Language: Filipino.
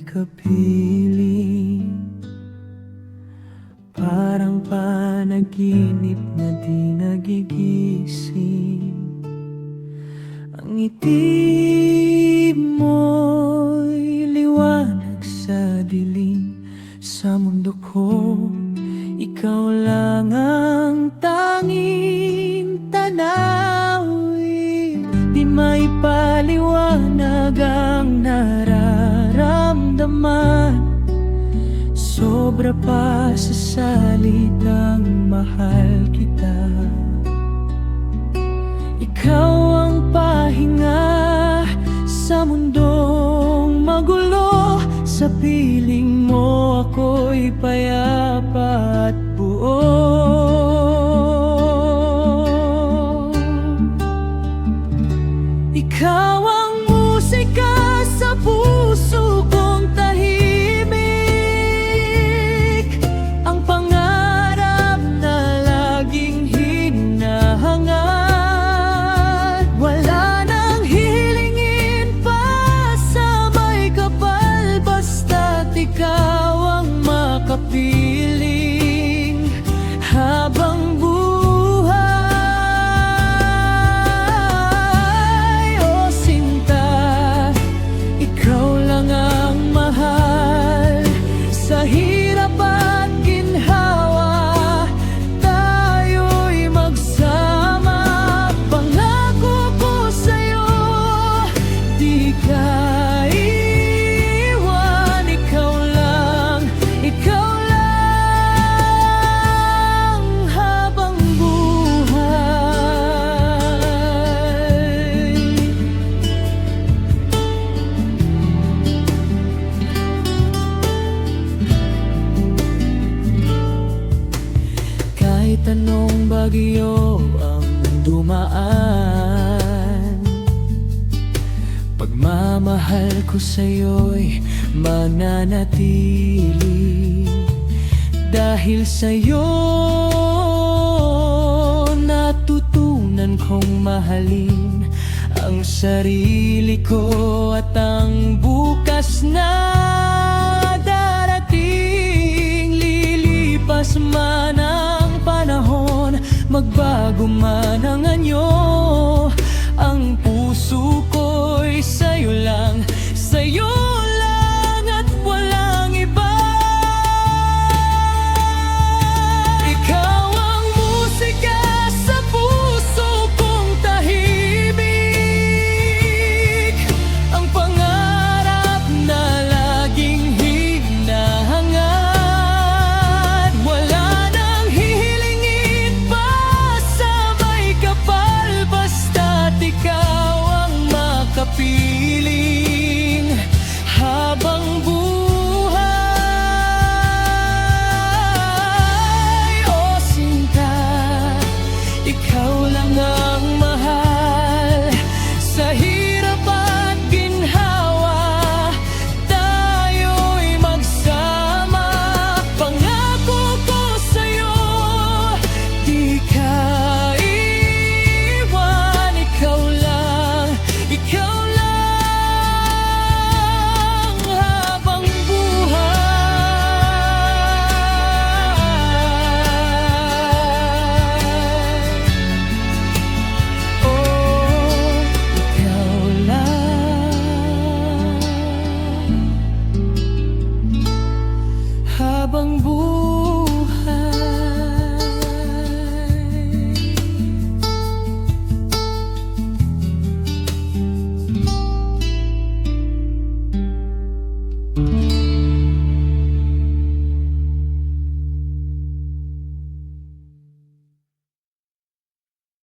kapiling, parang panaginip na di nagigising. Ang ngiti mo'y liwanag sa dilim. Sa mundo ko, ikaw lang ang tanging tanawin. Di maipaliwanag ang nararamdaman, sobra pa sa salitang mahal kita. Ikaw ang pahinga sa mundong magulo. Sa piling mo ako'y payapa at buo. Ikaw ang musika sa puso kong tahimik, ang pangarap na laging hinahangad. Wala nang hihilingin pa sa may kapal, basta't ikaw ang makapiling habang buhay. O sinta, ikaw lang ang mahal. Sa hirap at ginhawa, tayo'y magsama. Pangako ko sa'yo, di ka iwan. Ikaw lang habang buhay. Kahit anong bagyo ang dumaan, pagmamahal ko sa'yo'y mananatili. Dahil sa'yo natutunan kong mahalin ang sarili ko at ang bukas na darating. Lilipas man ang panahon, magbago man ang anyo, ang puso ko'y sa'yo lang at walang iba. Ikaw ang musika sa puso kong tahimik, ang pangarap na laging hinahangad. Wala nang hihilingin pa sa may kapal, basta't ikaw ang makapiling habang buhay. O sinta, ikaw lang ang mahal. Sa hirap at ginhawa, tayo'y magsama. Pangako ko sa'yo, di ka iwan. Ikaw lang habang buhay. Oh, ikaw lang habang buhay.